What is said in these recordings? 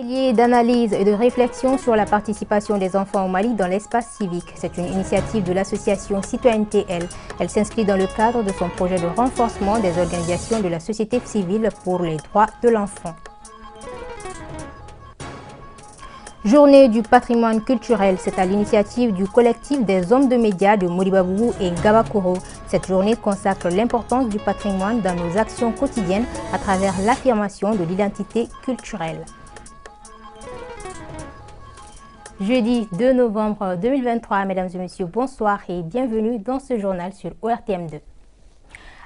Atelier d'analyse et de réflexion sur la participation des enfants au Mali dans l'espace civique. C'est une initiative de l'association Citoyenneté Elle. Elle s'inscrit dans le cadre de son projet de renforcement des organisations de la société civile pour les droits de l'enfant. Journée du patrimoine culturel, c'est à l'initiative du collectif des hommes de médias de Moribabougou et Gabakoro. Cette journée consacre l'importance du patrimoine dans nos actions quotidiennes à travers l'affirmation de l'identité culturelle. Jeudi 2 novembre 2023, mesdames et messieurs, bonsoir et bienvenue dans ce journal sur ORTM2.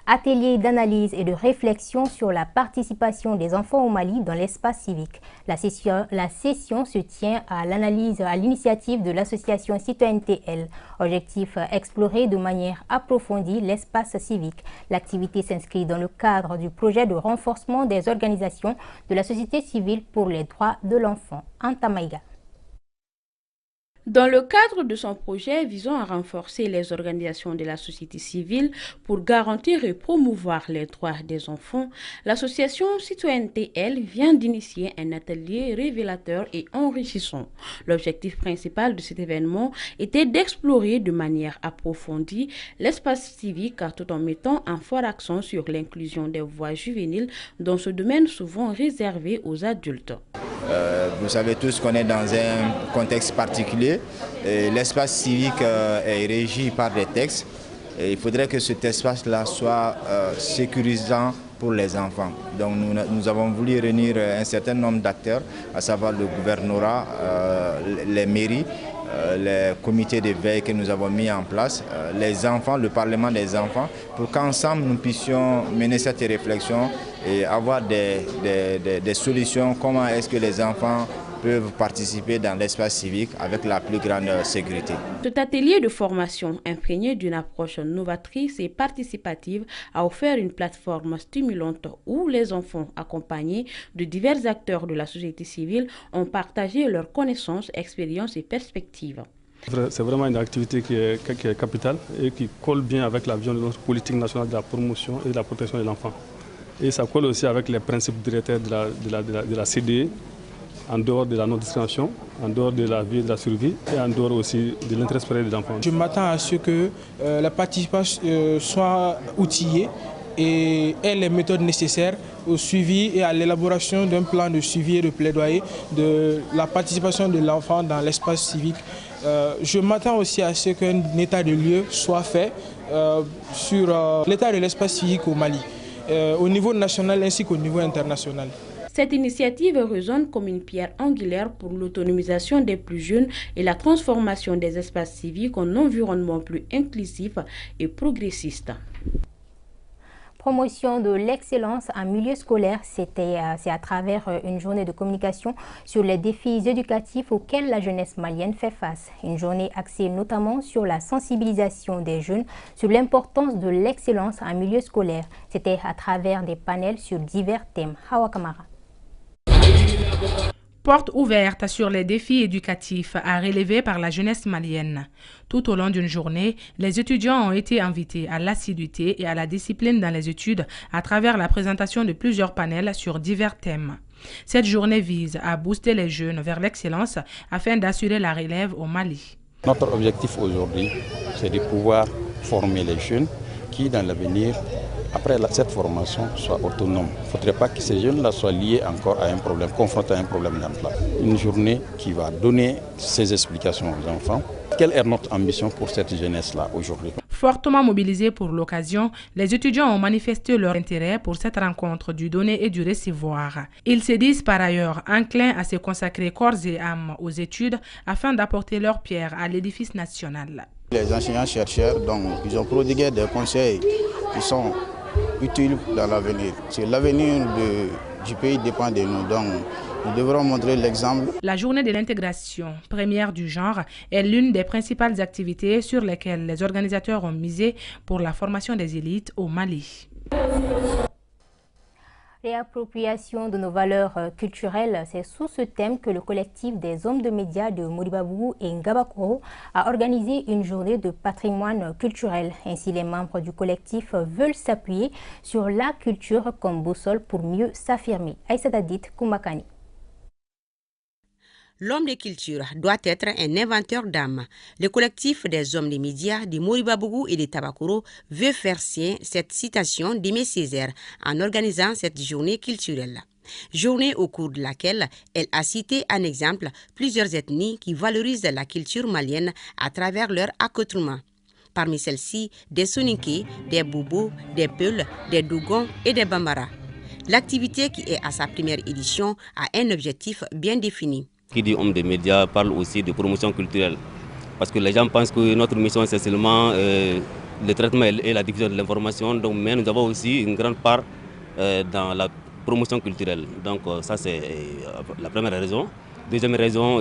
Atelier d'analyse et de réflexion sur la participation des enfants au Mali dans l'espace civique. La session se tient à l'initiative de l'association Citoyenneté Elle. Objectif, explorer de manière approfondie l'espace civique. L'activité s'inscrit dans le cadre du projet de renforcement des organisations de la société civile pour les droits de l'enfant. Anta Maïga. Dans le cadre de son projet visant à renforcer les organisations de la société civile pour garantir et promouvoir les droits des enfants, l'association Citoyenneté Elle vient d'initier un atelier révélateur et enrichissant. L'objectif principal de cet événement était d'explorer de manière approfondie l'espace civique tout en mettant un fort accent sur l'inclusion des voix juvéniles dans ce domaine souvent réservé aux adultes. Vous savez tous qu'on est dans un contexte particulier. L'espace civique est régi par des textes. Et il faudrait que cet espace-là soit sécurisant pour les enfants. Donc nous avons voulu réunir un certain nombre d'acteurs, à savoir le gouvernorat, les mairies, les comités de veille que nous avons mis en place, les enfants, le Parlement des enfants, pour qu'ensemble nous puissions mener cette réflexion et avoir des solutions. Comment est-ce que les enfants peuvent participer dans l'espace civique avec la plus grande sécurité. Cet atelier de formation imprégné d'une approche novatrice et participative a offert une plateforme stimulante où les enfants accompagnés de divers acteurs de la société civile ont partagé leurs connaissances, expériences et perspectives. C'est vraiment une activité qui est capitale et qui colle bien avec la vision de notre politique nationale de la promotion et de la protection de l'enfant. Et ça colle aussi avec les principes directeurs de la CDE, en dehors de la non-discrimination, en dehors de la vie et de la survie et en dehors aussi de l'intérêt supérieur des enfants. Je m'attends à ce que la participation soit outillée et ait les méthodes nécessaires au suivi et à l'élaboration d'un plan de suivi et de plaidoyer de la participation de l'enfant dans l'espace civique. Je m'attends aussi à ce qu'un état de lieu soit fait sur l'état de l'espace civique au Mali, au niveau national ainsi qu'au niveau international. Cette initiative résonne comme une pierre angulaire pour l'autonomisation des plus jeunes et la transformation des espaces civiques en environnement plus inclusif et progressiste. Promotion de l'excellence en milieu scolaire, c'est à travers une journée de communication sur les défis éducatifs auxquels la jeunesse malienne fait face. Une journée axée notamment sur la sensibilisation des jeunes sur l'importance de l'excellence en milieu scolaire. C'était à travers des panels sur divers thèmes. Hawa Kamara. Porte ouverte sur les défis éducatifs à relever par la jeunesse malienne. Tout au long d'une journée, les étudiants ont été invités à l'assiduité et à la discipline dans les études à travers la présentation de plusieurs panels sur divers thèmes. Cette journée vise à booster les jeunes vers l'excellence afin d'assurer la relève au Mali. Notre objectif aujourd'hui, c'est de pouvoir former les jeunes qui, dans l'avenir, après cette formation, soient autonomes. Il ne faudrait pas que ces jeunes-là soient liés encore à un problème, confrontés à un problème d'emploi. Une journée qui va donner ces explications aux enfants. Quelle est notre ambition pour cette jeunesse-là aujourd'hui? Fortement mobilisés pour l'occasion, les étudiants ont manifesté leur intérêt pour cette rencontre du donner et du recevoir. Ils se disent par ailleurs enclins à se consacrer corps et âme aux études afin d'apporter leur pierre à l'édifice national. Les enseignants-chercheurs, ils ont prodigué des conseils qui sont utiles dans l'avenir. L'avenir du pays dépend de nous, donc nous devrons montrer l'exemple. La journée de l'intégration, première du genre, est l'une des principales activités sur lesquelles les organisateurs ont misé pour la formation des élites au Mali. Réappropriation de nos valeurs culturelles, c'est sous ce thème que le collectif des hommes de médias de Moribabougou et Ngabakoro a organisé une journée de patrimoine culturel. Ainsi, les membres du collectif veulent s'appuyer sur la culture comme boussole pour mieux s'affirmer. Aïssa Dadit Koumakani. L'homme de culture doit être un inventeur d'âme. Le collectif des hommes des médias de Moribabougou et de Tabakoro veut faire sien cette citation d'Aimé Césaire en organisant cette journée culturelle. Journée au cours de laquelle elle a cité en exemple plusieurs ethnies qui valorisent la culture malienne à travers leur accoutrement. Parmi celles-ci, des Soninké, des Boubou, des Peuls, des Dougons et des Bambara. L'activité qui est à sa première édition a un objectif bien défini. Qui dit homme des médias parle aussi de promotion culturelle. Parce que les gens pensent que notre mission c'est seulement le traitement et la diffusion de l'information, mais nous avons aussi une grande part dans la promotion culturelle. Donc ça c'est la première raison. Deuxième raison,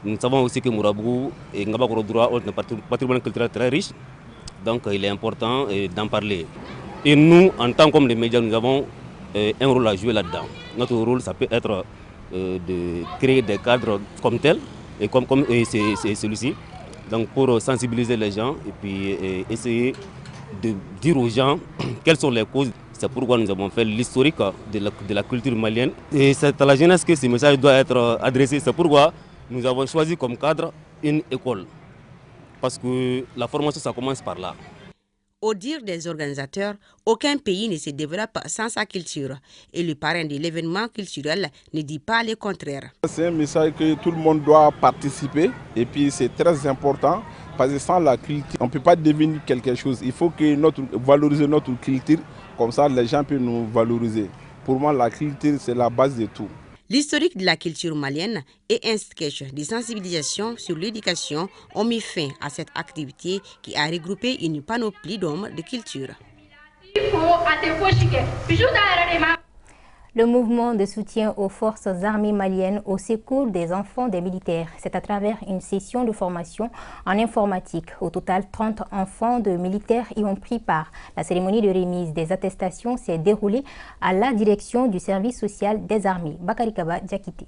nous savons aussi que Mourabougou et Ngabakoro-Droit ont un patrimoine culturel très riche. Donc il est important d'en parler. Et nous, en tant qu'hommes des médias, nous avons un rôle à jouer là-dedans. Notre rôle, ça peut être de créer des cadres comme tels, et comme c'est celui-ci, donc pour sensibiliser les gens et puis essayer de dire aux gens quelles sont les causes. C'est pourquoi nous avons fait l'historique de la culture malienne. Et c'est à la jeunesse que ce message doit être adressé. C'est pourquoi nous avons choisi comme cadre une école. Parce que la formation, ça commence par là. Au dire des organisateurs, aucun pays ne se développe sans sa culture. Et le parrain de l'événement culturel ne dit pas le contraire. C'est un message que tout le monde doit participer. Et puis c'est très important. Parce que sans la culture, on ne peut pas devenir quelque chose. Il faut que valoriser notre culture. Comme ça, les gens peuvent nous valoriser. Pour moi, la culture, c'est la base de tout. L'historique de la culture malienne et un sketch de sensibilisation sur l'éducation ont mis fin à cette activité qui a regroupé une panoplie d'hommes de culture. Le mouvement de soutien aux forces armées maliennes au secours des enfants des militaires, c'est à travers une session de formation en informatique. Au total, 30 enfants de militaires y ont pris part. La cérémonie de remise des attestations s'est déroulée à la direction du service social des armées. Bakari Kaba Diakité.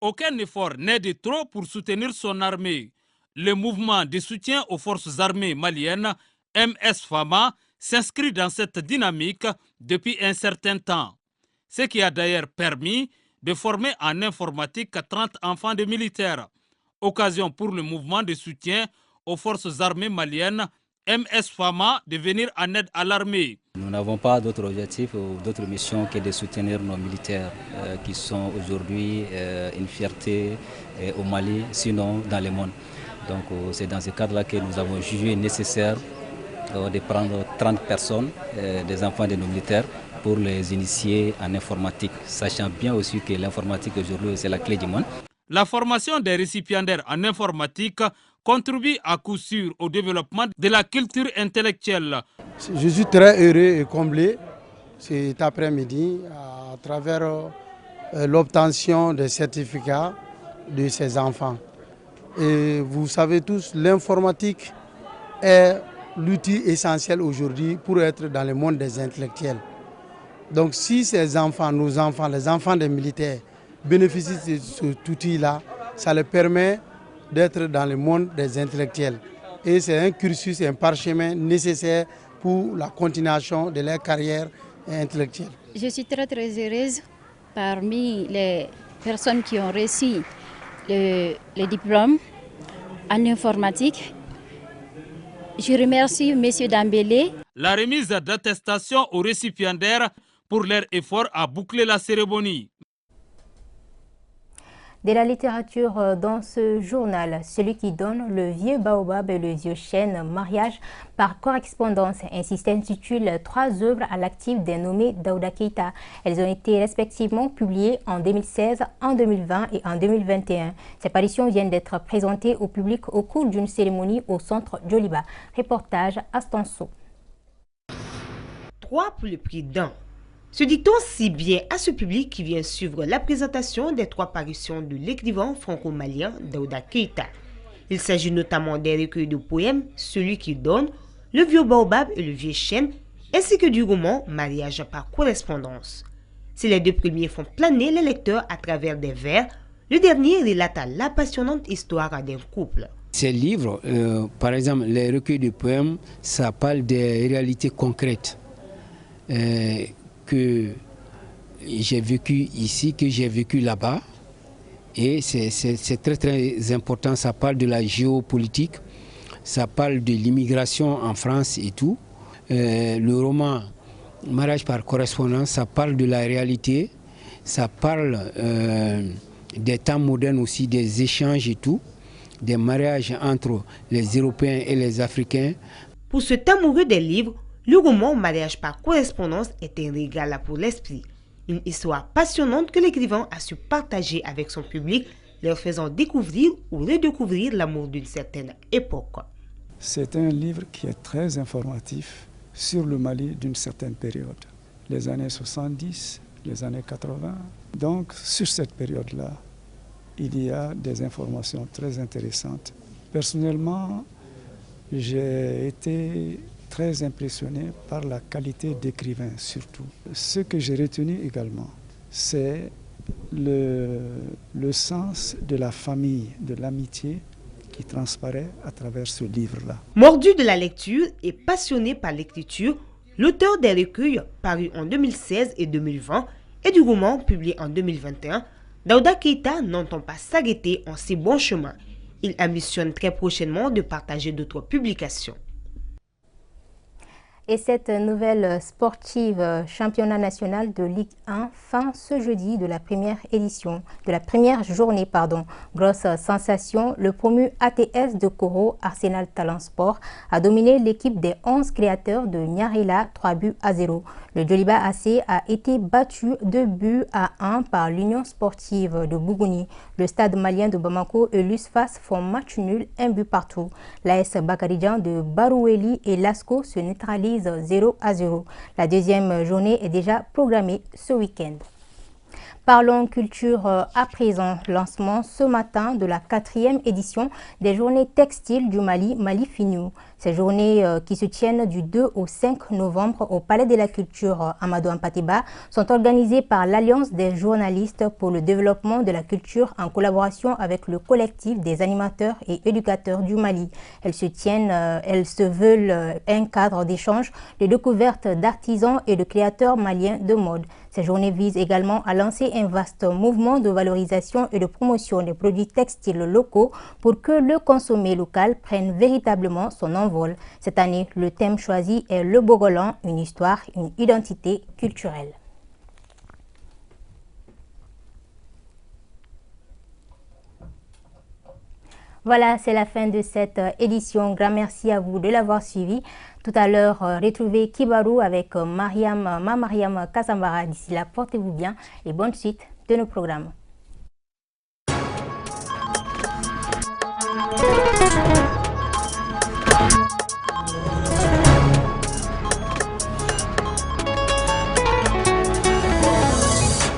Aucun effort n'est de trop pour soutenir son armée. Le mouvement de soutien aux forces armées maliennes, MS-FAMA, s'inscrit dans cette dynamique depuis un certain temps. Ce qui a d'ailleurs permis de former en informatique 30 enfants de militaires. Occasion pour le mouvement de soutien aux forces armées maliennes, MS-FAMA, de venir en aide à l'armée. Nous n'avons pas d'autre objectif ou d'autre mission que de soutenir nos militaires qui sont aujourd'hui une fierté au Mali, sinon dans le monde. Donc c'est dans ce cadre-là que nous avons jugé nécessaire de prendre 30 personnes, des enfants de nos militaires, pour les initier en informatique, sachant bien aussi que l'informatique aujourd'hui c'est la clé du monde. La formation des récipiendaires en informatique contribue à coup sûr au développement de la culture intellectuelle. Je suis très heureux et comblé cet après-midi à travers l'obtention des certificats de ces enfants. Et vous savez tous, l'informatique est l'outil essentiel aujourd'hui pour être dans le monde des intellectuels. Donc si ces enfants, nos enfants, les enfants des militaires bénéficient de cet outil-là, ça leur permet d'être dans le monde des intellectuels. Et c'est un cursus, un parchemin nécessaire pour la continuation de leur carrière intellectuelle. Je suis très heureuse parmi les personnes qui ont reçu le diplôme en informatique. Je remercie M. Dambélé. La remise d'attestation aux récipiendaires pour leur effort à boucler la cérémonie. De la littérature dans ce journal, celui qui donne le vieux baobab et le vieux chêne, mariage par correspondance. Ainsi s'intitule 3 œuvres à l'actif des nommés Daouda Keïta. Elles ont été respectivement publiées en 2016, en 2020 et en 2021. Ces parutions viennent d'être présentées au public au cours d'une cérémonie au centre Djoliba. Reportage Astanso. 3 pour le prix d'un. Se dit-on si bien à ce public qui vient suivre la présentation des 3 parutions de l'écrivain franco-malien Daouda Keïta. Il s'agit notamment des recueils de poèmes Celui qui donne, Le vieux baobab et le vieux chêne, ainsi que du roman Mariage par correspondance. Si les 2 premiers font planer les lecteurs à travers des vers, le dernier relate l'apassionnante histoire d'un couple. Ces livres, par exemple les recueils de poèmes, ça parle des réalités concrètes. Que j'ai vécu ici, que j'ai vécu là-bas, Et c'est très très important, ça parle de la géopolitique, ça parle de l'immigration en France et tout. Le roman Mariage par correspondance, ça parle de la réalité, ça parle des temps modernes aussi, des échanges et tout, des mariages entre les Européens et les Africains. Pour cet amoureux des livres, le roman Mariage par correspondance est un régal pour l'esprit. Une histoire passionnante que l'écrivain a su partager avec son public, leur faisant découvrir ou redécouvrir l'amour d'une certaine époque. C'est un livre qui est très informatif sur le Mali d'une certaine période, les années 70, les années 80. Donc sur cette période-là, il y a des informations très intéressantes. Personnellement, j'ai été très impressionné par la qualité d'écrivain surtout. Ce que j'ai retenu également, c'est le sens de la famille, de l'amitié qui transparaît à travers ce livre-là. Mordu de la lecture et passionné par l'écriture, l'auteur des recueils parus en 2016 et 2020 et du roman publié en 2021, Daouda Keita n'entend pas s'arrêter en si bon chemin. Il ambitionne très prochainement de partager d'autres publications. Et cette nouvelle sportive championnat national de Ligue 1 fin ce jeudi de la première journée. Grosse sensation, le promu ATS de Koro, Arsenal Talent Sport, a dominé l'équipe des 11 créateurs de Nyarila 3-0. Le Djoliba AC a été battu 2-1 par l'Union sportive de Bougouni. Le stade malien de Bamako et l'USFAS font match nul, 1-0. L'AS Bakaridjan de Baroueli et l'ASCO se neutralisent 0-0. La deuxième journée est déjà programmée ce week-end. Parlons culture à présent. Lancement ce matin de la 4e édition des journées textiles du Mali, Mali Finiou. Ces journées qui se tiennent du 2 au 5 novembre au Palais de la Culture Amadou Hampâté-Bâ sont organisées par l'Alliance des journalistes pour le développement de la culture en collaboration avec le collectif des animateurs et éducateurs du Mali. Elles se veulent un cadre d'échange, de découverte d'artisans et de créateurs maliens de mode. Ces journées visent également à lancer un vaste mouvement de valorisation et de promotion des produits textiles locaux pour que le consommé local prenne véritablement son envol. Cette année, le thème choisi est le Bogolan, une histoire, une identité culturelle. Voilà, c'est la fin de cette édition. Grand merci à vous de l'avoir suivi. Tout à l'heure, retrouvez Kibarou avec Mariam Kassambara. D'ici là, portez-vous bien et bonne suite de nos programmes.